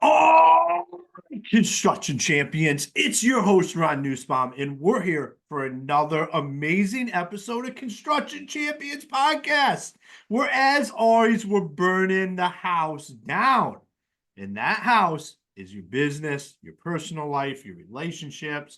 Oh, construction champions, it's your host, Ron Nussbaum, and we're here for another amazing episode of Construction Champions Podcast, where, as always, we're burning the house down. And that house is your business, your personal life, your relationship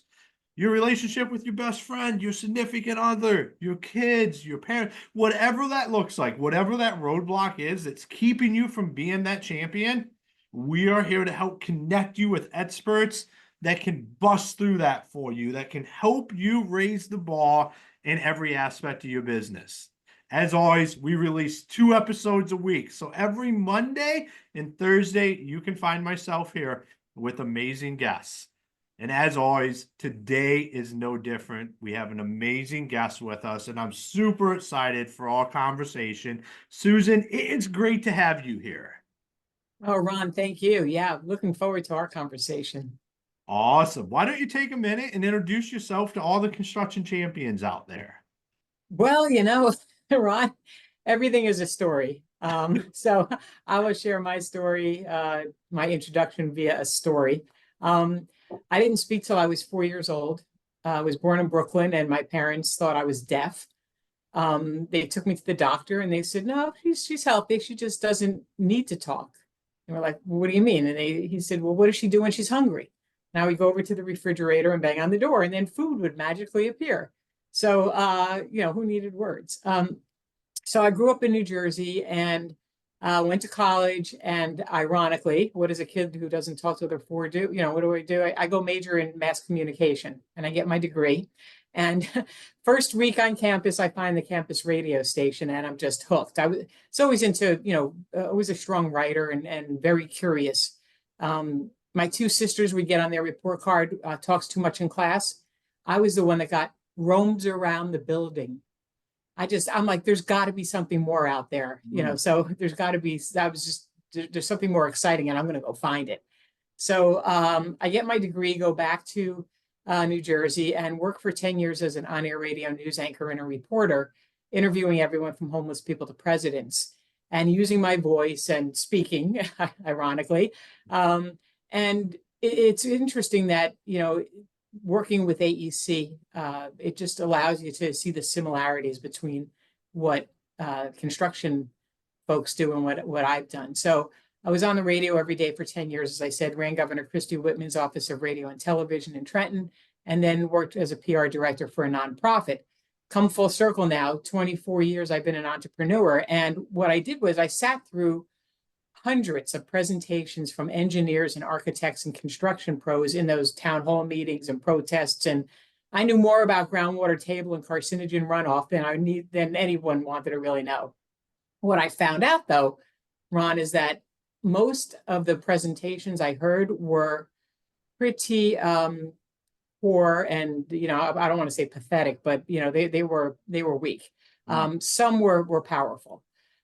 with your best friend, your significant other, your kids, your parents, whatever that looks like, whatever that roadblock is that's keeping you from being that champion. We are here to help connect you with experts that can bust through that for you, that can help you raise the bar in every aspect of your business. As always, we release 2 episodes a week. So every Monday and Thursday, you can find myself here with amazing guests. And as always, today is no different. We have an amazing guest with us, and I'm super excited for our conversation. Susan, it's great to have you here. Oh, Ron, thank you. Yeah, looking forward to our conversation. Awesome. Why don't you take a minute and introduce yourself to all the construction champions out there? Well, Ron, everything is a story. So I will share my story, my introduction via a story. I didn't speak till I was 4 years old. I was born in Brooklyn, and my parents thought I was deaf. They took me to the doctor, and they said, "No, she's healthy. She just doesn't need to talk." And we're like, "Well, what do you mean?" And he said, "Well, what does she do when she's hungry?" Now we go over to the refrigerator and bang on the door, and then food would magically appear. So, who needed words? So I grew up in New Jersey and went to college. And ironically, what does a kid who doesn't talk to other four do? What do I do? I go major in mass communication, and I get my degree. And first week on campus, I find the campus radio station, and I'm just hooked. I was always into, I was a strong writer and very curious. My 2 sisters would get on their report card, talks too much in class. I was the one that got roamed around the building. I'm like, there's got to be something more out there, so there's got to be, there's something more exciting, and I'm going to go find it. So I get my degree, go back to New Jersey, and work for 10 years as an on-air radio news anchor and a reporter, interviewing everyone from homeless people to presidents, and using my voice and speaking, ironically. And it's interesting that, working with AEC, it just allows you to see the similarities between what construction folks do and what I've done. So I was on the radio every day for 10 years, as I said, ran Governor Christy Whitman's Office of Radio and Television in Trenton, and then worked as a PR director for a nonprofit. Come full circle now, 24 years I've been an entrepreneur. And what I did was I sat through hundreds of presentations from engineers and architects and construction pros in those town hall meetings and protests. And I knew more about groundwater table and carcinogen runoff than anyone wanted to really know. What I found out, though, Ron, is that most of the presentations I heard were pretty poor, and I don't want to say pathetic, but they were weak. Some were powerful.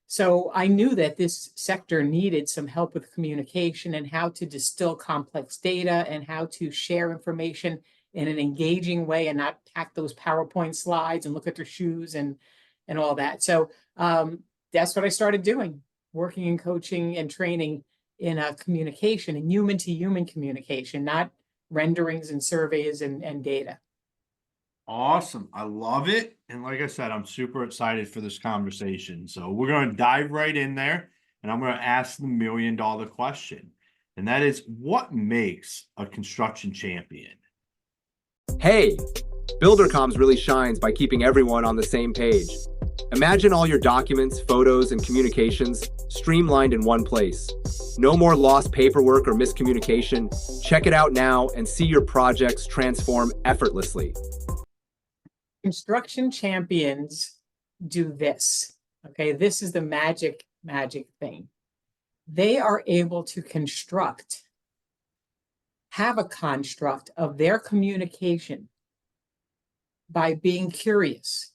So I knew that this sector needed some help with communication and how to distill complex data and how to share information in an engaging way and not pack those PowerPoint slides and look at their shoes and all that. So that's what I started doing, working and coaching and training in communication and human to human communication, not renderings and surveys and data. Awesome. I love it. And like I said, I'm super excited for this conversation. So we're going to dive right in there, and I'm going to ask the $1 million question. And that is, what makes a construction champion? Hey, BuilderComms really shines by keeping everyone on the same page. Imagine all your documents, photos, and communications streamlined in one place. No more lost paperwork or miscommunication. Check it out now and see your projects transform effortlessly. Construction champions do this. Okay, this is the magic thing. They are able to have a construct of their communication by being curious,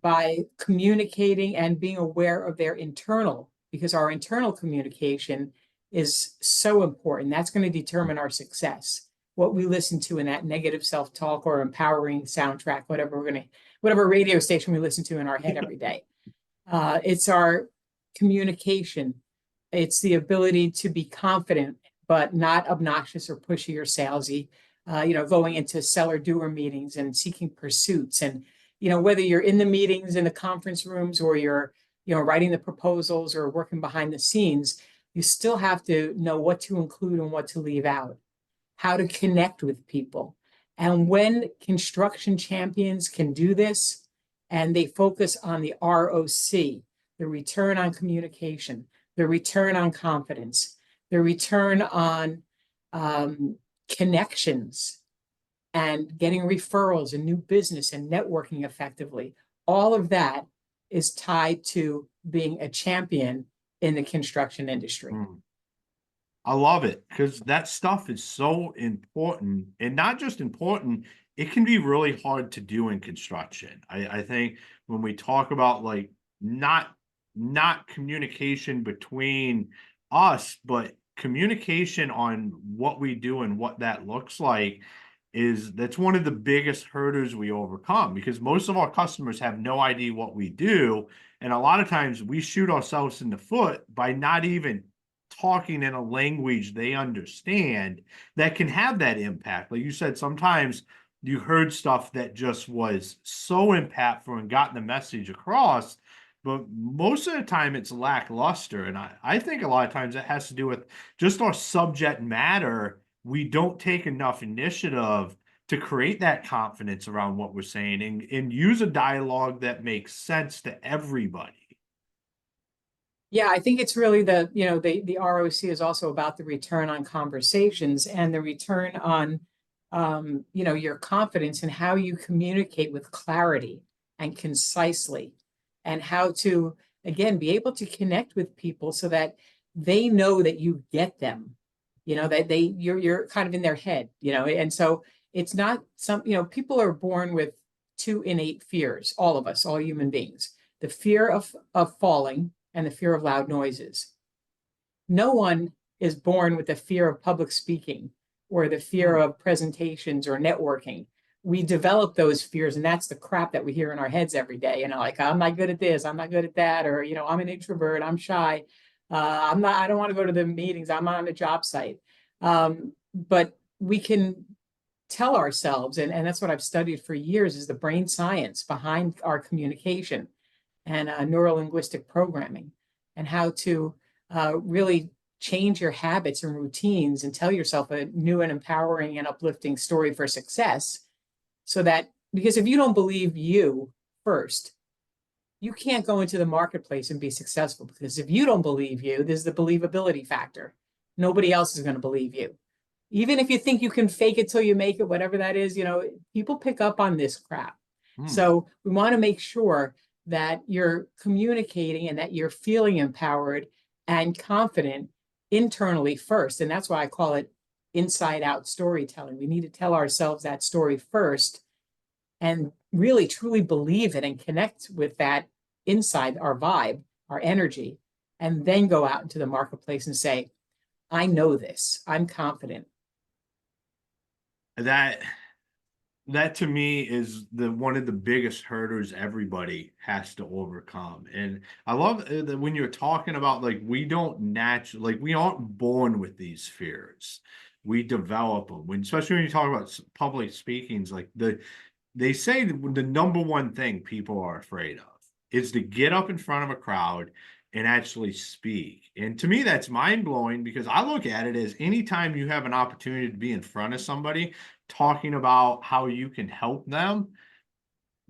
by communicating and being aware of their internal, because our internal communication is so important. That's going to determine our success. What we listen to in that negative self-talk or empowering soundtrack, whatever radio station we listen to in our head every day. It's our communication It's the ability to be confident, but not obnoxious or pushy or salesy. Going into seller doer meetings and seeking pursuits. And, whether you're in the meetings in the conference rooms or you're, writing the proposals or working behind the scenes, you still have to know what to include and what to leave out, how to connect with people. And when construction champions can do this and they focus on the ROC, the return on communication, the return on confidence, the return on connections and getting referrals and new business and networking effectively, all of that is tied to being a champion in the construction industry. I love it because that stuff is so important, and not just important, it can be really hard to do in construction. I think when we talk about like not communication between us, but communication on what we do and what that looks like, that's one of the biggest hurdles we overcome, because most of our customers have no idea what we do. And a lot of times we shoot ourselves in the foot by not even talking in a language they understand that can have that impact. Like you said, sometimes you heard stuff that just was so impactful and got the message across, but most of the time it's lackluster. And I think a lot of times that has to do with just our subject matter. We don't take enough initiative to create that confidence around what we're saying and use a dialogue that makes sense to everybody. Yeah, I think it's really the ROC is also about the return on conversations and the return on, your confidence in how you communicate with clarity and concisely, and how to, again, be able to connect with people so that they know that you get them, that you're kind of in their head, and so it's not people are born with two innate fears, all of us, all human beings, the fear of falling and the fear of loud noises. No one is born with the fear of public speaking or the fear of presentations or networking. We develop those fears, and that's the crap that we hear in our heads every day. Like, I'm not good at this, I'm not good at that, or I'm an introvert, I'm shy, I don't want to go to the meetings, I'm on a job site. But we can tell ourselves, and that's what I've studied for years, is the brain science behind our communication and neuro-linguistic programming, and how to really change your habits and routines and tell yourself a new and empowering and uplifting story for success. So that, because if you don't believe you first, you can't go into the marketplace and be successful, because if you don't believe you, there's the believability factor. Nobody else is going to believe you. Even if you think you can fake it till you make it, whatever that is, people pick up on this crap. So we want to make sure that you're communicating and that you're feeling empowered and confident internally first. And that's why I call it inside out storytelling. We need to tell ourselves that story first and really truly believe it and connect with that inside, our vibe, our energy, and then go out into the marketplace and say, I know this, I'm confident. That to me is one of the biggest hurdles everybody has to overcome. And I love that when you're talking about, like, we aren't born with these fears. We develop them. Especially when you talk about public speakings, like they say the number one thing people are afraid of is to get up in front of a crowd and actually speak. And to me, that's mind-blowing, because I look at it as anytime you have an opportunity to be in front of somebody talking about how you can help them,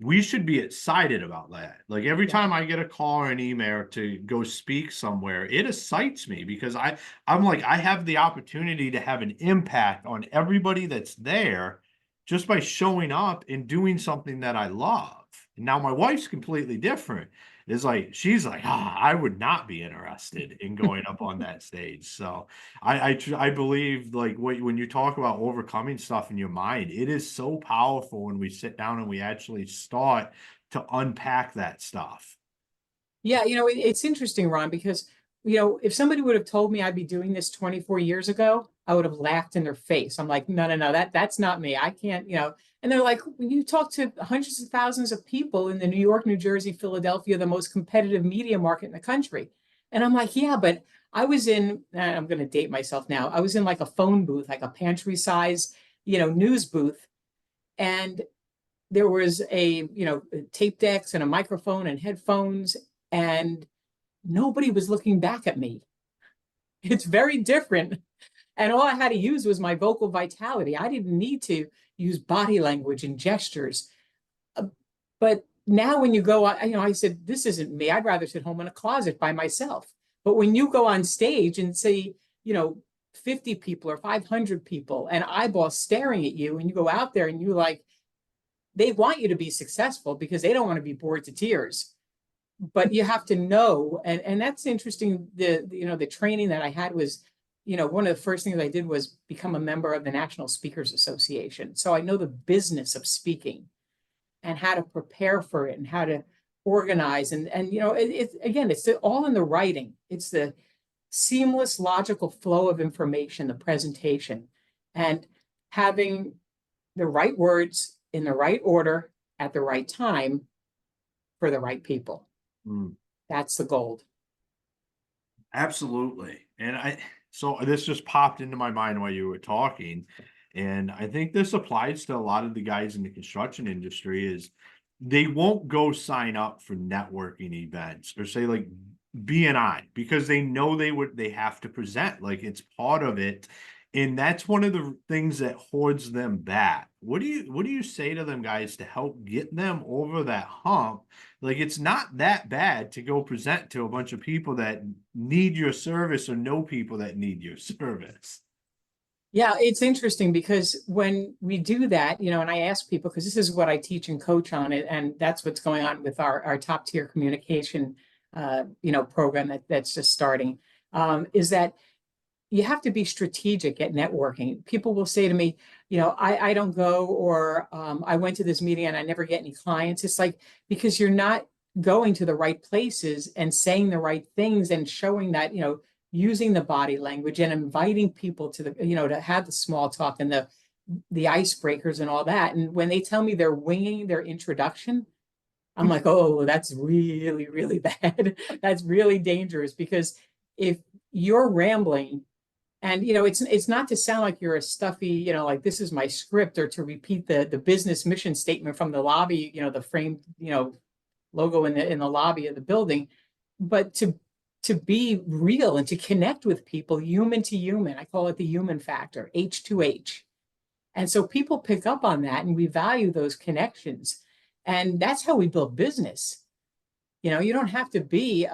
we should be excited about that. Like, every time I get a call or an email to go speak somewhere, it excites me, because I'm like, I have the opportunity to have an impact on everybody that's there just by showing up and doing something that I love. Now, my wife's completely different. She's like, I would not be interested in going up on that stage. So I believe, like, when you talk about overcoming stuff in your mind, it is so powerful when we sit down and we actually start to unpack that stuff. Yeah, it's interesting, Ron, because if somebody would have told me I'd be doing this 24 years ago, I would have laughed in their face. I'm like, no, that's not me. I can't, And they're like, when you talk to hundreds of thousands of people in the New York, New Jersey, Philadelphia, the most competitive media market in the country. And I'm like, yeah, but I was in, I'm going to date myself now. I was in like a phone booth, like a pantry size, news booth. And there was tape decks and a microphone and headphones, and nobody was looking back at me. It's very different. And all I had to use was my vocal vitality. I didn't need to use body language and gestures. But now when you go, I said, this isn't me. I'd rather sit home in a closet by myself. But when you go on stage and say, 50 people or 500 people and eyeballs staring at you, and you go out there and you they want you to be successful because they don't want to be bored to tears. But you have to know, and that's interesting. The training that I had was, one of the first things I did was become a member of the National Speakers Association. So I know the business of speaking and how to prepare for it and how to organize. And it's all in the writing. It's the seamless, logical flow of information, the presentation, and having the right words in the right order at the right time for the right people. That's the gold. Absolutely. And so this just popped into my mind while you were talking. And I think this applies to a lot of the guys in the construction industry is they won't go sign up for networking events or say like BNI because they know they have to present, like it's part of it. And that's one of the things that holds them back. What do you say to them guys to help get them over that hump? Like it's not that bad to go present to a bunch of people that need your service or know people that need your service. Yeah, it's interesting because when we do that, and I ask people, because this is what I teach and coach on it, and that's what's going on with our top tier communication, program that's just starting, is that you have to be strategic at networking. People will say to me, I don't go, or I went to this meeting and I never get any clients. It's like, because you're not going to the right places and saying the right things and showing that, using the body language and inviting people to to have the small talk and the icebreakers and all that. And when they tell me they're winging their introduction, I'm like, oh, that's really, really bad. That's really dangerous, because if you're rambling, and it's not to sound like you're a stuffy, like this is my script, or to repeat the business mission statement from the lobby, the framed, logo in the lobby of the building, but to be real and to connect with people, human to human. I call it the human factor, H2H. And so people pick up on that, and we value those connections. And that's how we build business. You don't have to be,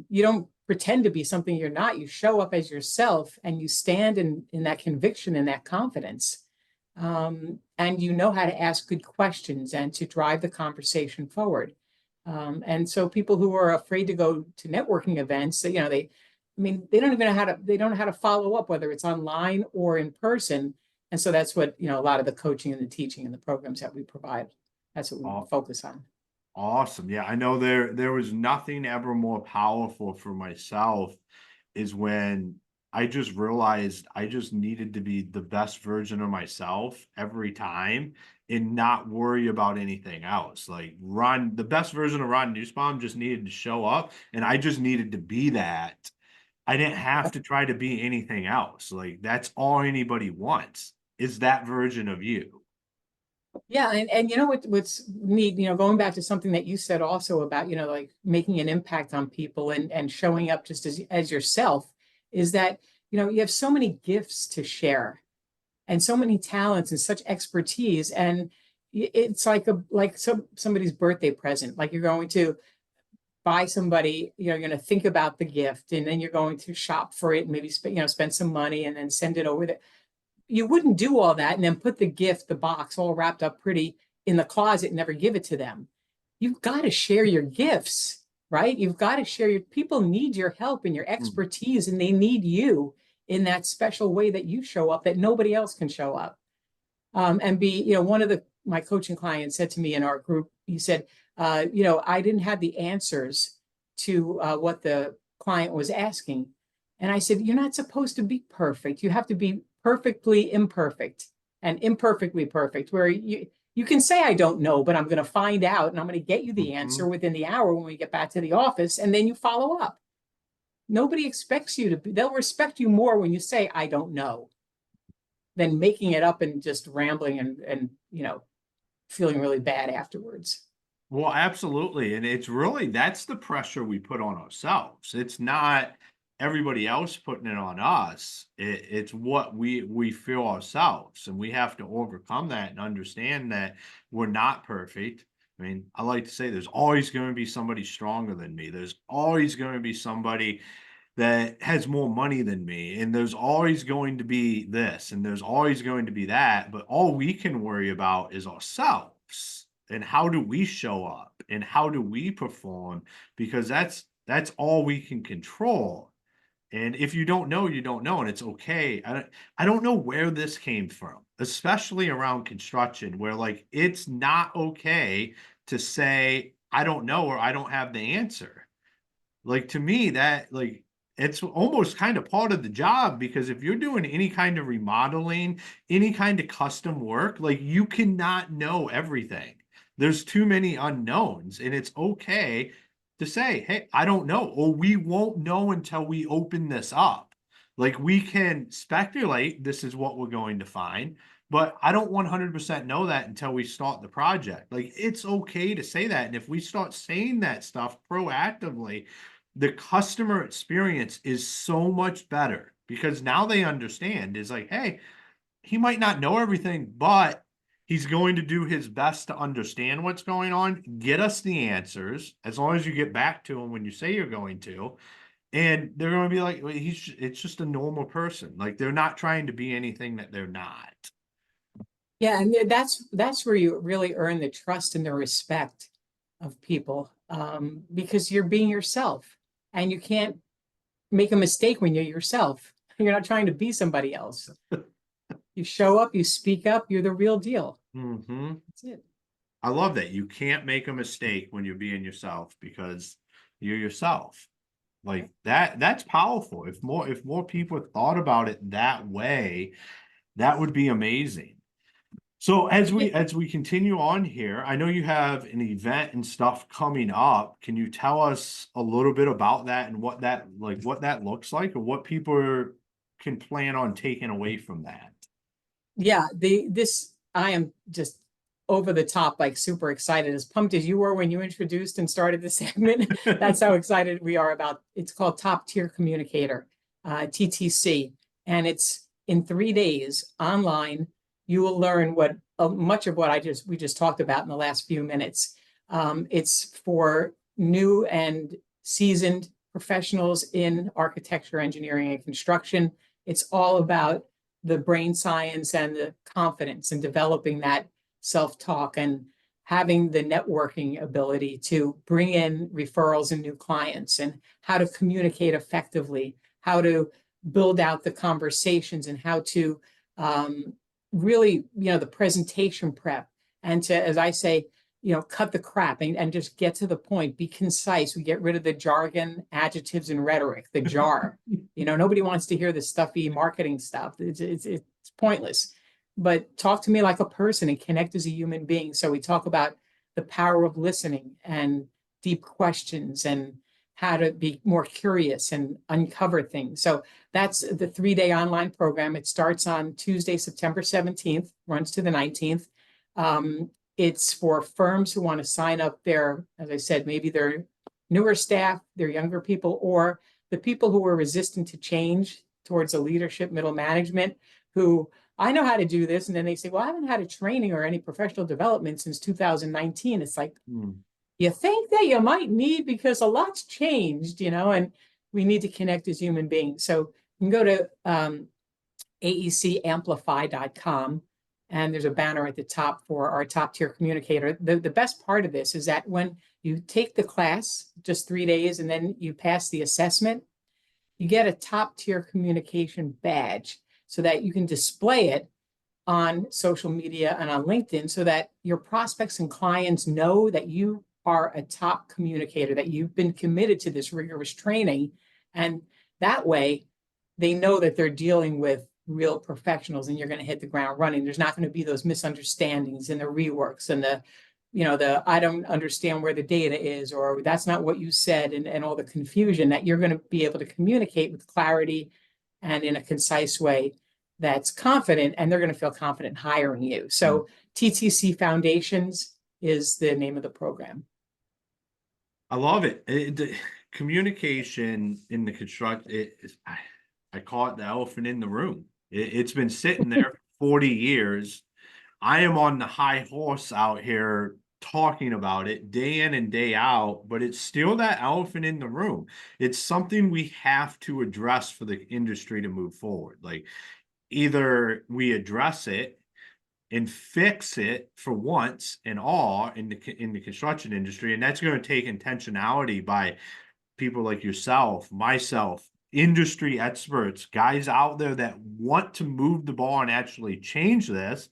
you don't pretend to be something you're not. You show up as yourself, and you stand in that conviction and that confidence. And you know how to ask good questions and to drive the conversation forward. And so people who are afraid to go to networking events, they don't even know how to follow up, whether it's online or in person. And so that's what, a lot of the coaching and the teaching and the programs that we provide, that's what we focus on. Awesome. Yeah, I know there was nothing ever more powerful for myself is when I just realized I just needed to be the best version of myself every time and not worry about anything else. Like the best version of Ron Nussbaum just needed to show up, and I just needed to be that. I didn't have to try to be anything else. Like that's all anybody wants is that version of you. Yeah, and what's neat, going back to something that you said also about, like making an impact on people and showing up just as yourself, is that, you have so many gifts to share and so many talents and such expertise. And it's like somebody's birthday present. Like you're going to buy somebody, you're going to think about the gift, and then you're going to shop for it and maybe spend some money and then send it over there. You wouldn't do all that and then put the box all wrapped up pretty in the closet and never give it to them. You've got to share your gifts, right? You've got to share people need your help and your expertise, and they need you in that special way that you show up that nobody else can show up. And one of my coaching clients said to me in our group, he said, I didn't have the answers to what the client was asking. And I said, you're not supposed to be perfect. You have to be perfectly imperfect and imperfectly perfect, where you can say, I don't know, but I'm going to find out, and I'm going to get you the answer within the hour when we get back to the office, and then you follow up. nobody expects you to be, they'll respect you more when you say, I don't know, than making it up and just rambling and feeling really bad afterwards. Well, absolutely. And it's really, that's the pressure we put on ourselves. It's not everybody else putting it on us. It's what we feel ourselves. And we have to overcome that and understand that we're not perfect. I mean, I like to say there's always going to be somebody stronger than me. There's always going to be somebody that has more money than me. And there's always going to be this and there's always going to be that. But all we can worry about is ourselves and how do we show up and how do we perform, because that's all we can control. And if you don't know, you don't know, and it's okay. I don't know where this came from, especially around construction, where like it's not okay to say I don't know or I don't have the answer. Like to me, that like it's almost kind of part of the job, because if you're doing any kind of remodeling, any kind of custom work, like you cannot know everything. There's too many unknowns, and it's okay to say, hey, I don't know, or we won't know until we open this up. Like we can speculate this is what we're going to find, but I don't 100% know that until we start the project. Like it's okay to say that. And if we start saying that stuff proactively, the customer experience is so much better, because now they understand is like, hey, he might not know everything, but he's going to do his best to understand what's going on, get us the answers, as long as you get back to him when you say you're going to. And they're going to be like, well, it's just a normal person. Like they're not trying to be anything that they're not. Yeah, and that's where you really earn the trust and the respect of people, because you're being yourself, and you can't make a mistake when you're yourself. You're not trying to be somebody else. You show up, you speak up, you're the real deal. Mm-hmm. That's it. I love that. You can't make a mistake when you're being yourself, because you're yourself. Like that's powerful. If more people thought about it that way, that would be amazing. So as we continue on here, I know you have an event and stuff coming up. Can you tell us a little bit about that and what that looks like, or what people can plan on taking away from that? Yeah, I am just over the top, like super excited, as pumped as you were when you introduced and started the segment. That's how excited we are about. It's called Tier Communicator, TTC, and it's in 3 days online. You will learn what much of what we just talked about in the last few minutes. It's for new and seasoned professionals in architecture, engineering, and construction. It's all about the brain science and the confidence and developing that self-talk and having the networking ability to bring in referrals and new clients, and how to communicate effectively, how to build out the conversations, and how to really, the presentation prep, and to, as I say, cut the crap and just get to the point, be concise. We get rid of the jargon, adjectives, and rhetoric, the jar. Nobody wants to hear the stuffy marketing stuff. It's pointless. But talk to me like a person and connect as a human being. So we talk about the power of listening and deep questions, and how to be more curious and uncover things. So that's the 3-day online program. It starts on Tuesday, September 17th, runs to the 19th. It's for firms who want to sign up their, as I said, maybe their newer staff, their younger people, or the people who are resistant to change towards a leadership, middle management, who, I know how to do this. And then they say, well, I haven't had a training or any professional development since 2019. It's like, you think that you might need, because a lot's changed, and we need to connect as human beings. So you can go to aecamplify.com, and there's a banner at the top for our Tier Communicator. The best part of this is that when you take the class, just 3 days, and then you pass the assessment, you get a Tier Communication badge, so that you can display it on social media and on LinkedIn, so that your prospects and clients know that you are a top communicator, that you've been committed to this rigorous training. And that way they know that they're dealing with real professionals, and you're going to hit the ground running. There's not going to be those misunderstandings and the reworks and the I don't understand where the data is, or that's not what you said, and all the confusion, that you're going to be able to communicate with clarity and in a concise way that's confident, and they're going to feel confident hiring you. So TTC Foundations is the name of the program. I love it. Communication in the construct, I call it the elephant in the room. It's been sitting there for 40 years. I am on the high horse out here talking about it day in and day out, but it's still that elephant in the room. It's something we have to address for the industry to move forward. Like, either we address it and fix it for once and all in the construction industry, and that's going to take intentionality by people like yourself, myself, industry experts, guys out there that want to move the ball and actually change this,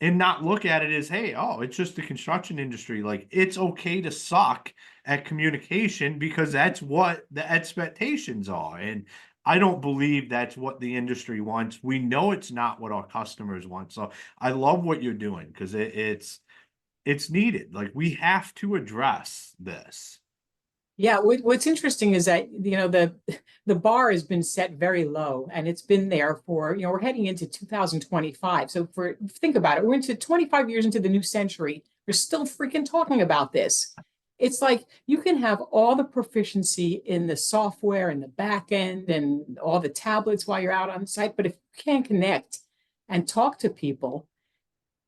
and not look at it as, hey, oh, it's just the construction industry. Like, it's okay to suck at communication because that's what the expectations are. And I don't believe that's what the industry wants. We know it's not what our customers want. So I love what you're doing because it's needed. Like, we have to address this. Yeah, what's interesting is that, the bar has been set very low, and it's been there for, we're heading into 2025. So think about it, we're into 25 years into the new century. We're still freaking talking about this. It's like you can have all the proficiency in the software and the back end and all the tablets while you're out on site, but if you can't connect and talk to people,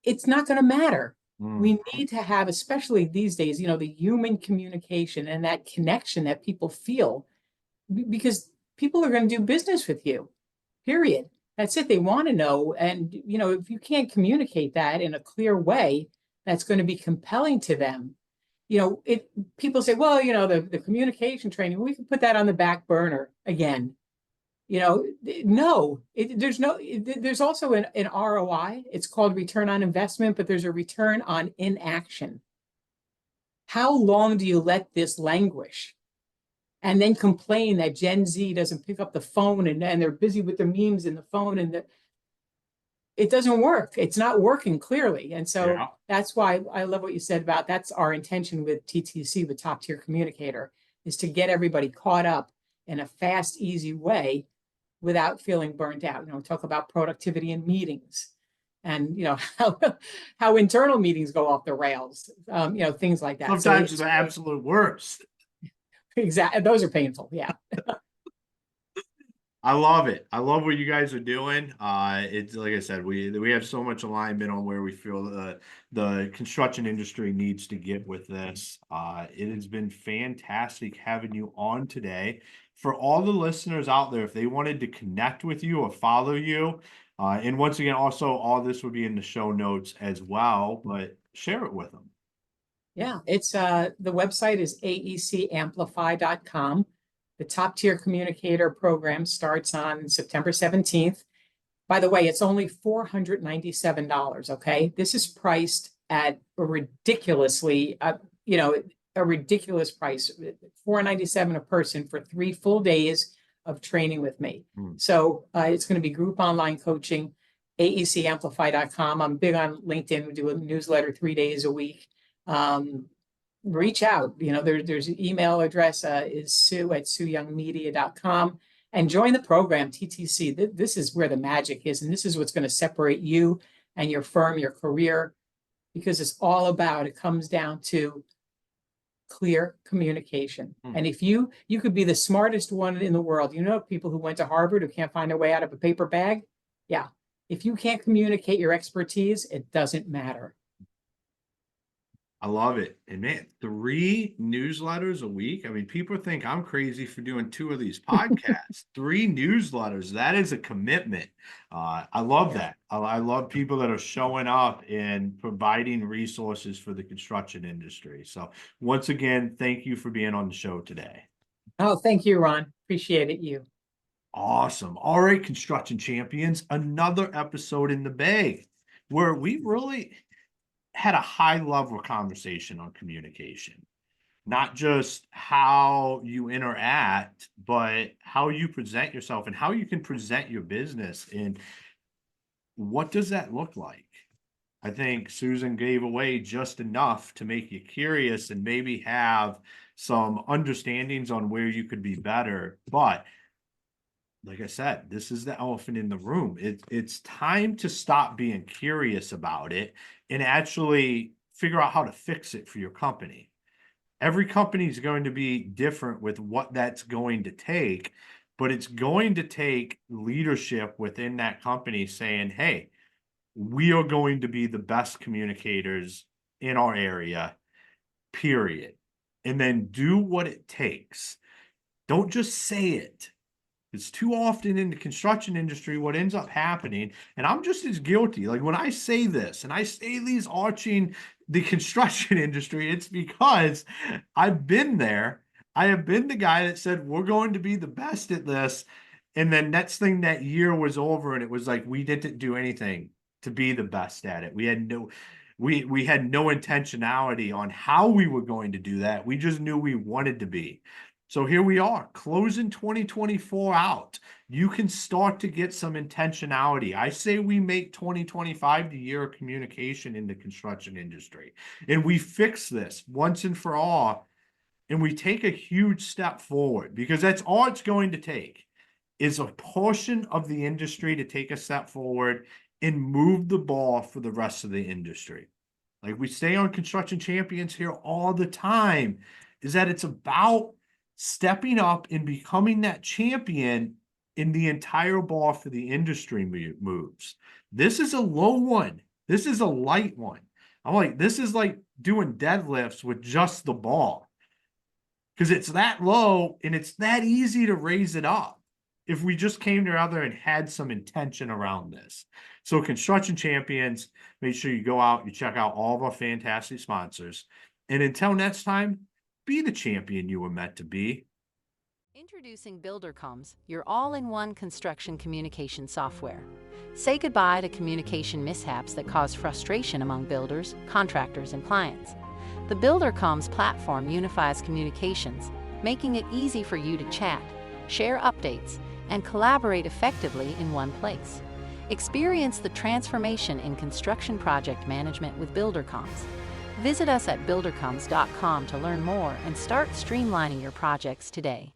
it's not going to matter. We need to have, especially these days, the human communication and that connection that people feel, because people are going to do business with you, period. That's it. They want to know. And, if you can't communicate that in a clear way, that's going to be compelling to them. People say, well, the communication training, we can put that on the back burner again. No, there's also an ROI. It's called return on investment, but there's a return on inaction. How long do you let this languish and then complain that Gen Z doesn't pick up the phone and they're busy with the memes in the phone, and it doesn't work. It's not working clearly. And so that's why I love what you said about, that's our intention with TTC, with Top Tier Communicator, is to get everybody caught up in a fast, easy way without feeling burnt out. Talk about productivity in meetings, and how internal meetings go off the rails, things like that. Sometimes it's the absolute worst. Exactly. Those are painful. Yeah. I love it. I love what you guys are doing. It's like I said, we have so much alignment on where we feel the construction industry needs to get with this. It has been fantastic having you on today. For all the listeners out there, if they wanted to connect with you or follow you, and once again, also all this would be in the show notes as well, but share it with them. Yeah, it's the website is aecamplify.com. The Top Tier Communicator program starts on September 17th. By the way, it's only $497. Okay, this is priced at a ridiculously, a ridiculous price, $497 a person for 3 full days of training with me. So it's going to be group online coaching. aecamplify.com. I'm big on LinkedIn. We do a newsletter 3 days a week. Reach out. There's an email address, is sue@sueyoungmedia.com, and join the program, TTC. This is where the magic is, and this is what's going to separate you and your firm, your career, because it's all about, it comes down to clear communication. And if you could be the smartest one in the world, people who went to Harvard who can't find their way out of a paper bag. Yeah. If you can't communicate your expertise, it doesn't matter. I love it. And man, 3 newsletters a week. I mean, people think I'm crazy for doing 2 of these podcasts. 3 newsletters. That is a commitment. I love that. I love people that are showing up and providing resources for the construction industry. So once again, thank you for being on the show today. Oh, thank you, Ron. Appreciate it. You. Awesome. All right, construction champions, another episode in the bag where we really had a high level conversation on communication, not just how you interact, but how you present yourself and how you can present your business. And what does that look like? I think Susan gave away just enough to make you curious and maybe have some understandings on where you could be better. But like I said, this is the elephant in the room. It's time to stop being curious about it and actually figure out how to fix it for your company. Every company is going to be different with what that's going to take, but it's going to take leadership within that company saying, hey, we are going to be the best communicators in our area, period. And then do what it takes. Don't just say it. It's too often in the construction industry, what ends up happening, and I'm just as guilty. Like when I say this and I say these arching the construction industry, it's because I've been there. I have been the guy that said, we're going to be the best at this. And then next thing that year was over, and it was like, we didn't do anything to be the best at it. We had no intentionality on how we were going to do that. We just knew we wanted to be. So here we are, closing 2024 out. You can start to get some intentionality. I say we make 2025 the year of communication in the construction industry. And we fix this once and for all. And we take a huge step forward, because that's all it's going to take, is a portion of the industry to take a step forward and move the ball for the rest of the industry. Like we stay on Construction Champions here all the time, is that it's about stepping up and becoming that champion in the entire ball for the industry moves. This is a low one. This is a light one. I'm like, this is like doing deadlifts with just the ball, because it's that low and it's that easy to raise it up if we just came together and had some intention around this. So Construction Champions, make sure you go out, you check out all of our fantastic sponsors. And until next time, be the champion you were meant to be. Introducing BuilderComms, your all-in-one construction communication software. Say goodbye to communication mishaps that cause frustration among builders, contractors, and clients. The BuilderComms platform unifies communications, making it easy for you to chat, share updates, and collaborate effectively in one place. Experience the transformation in construction project management with BuilderComms. Visit us at buildercoms.com to learn more and start streamlining your projects today.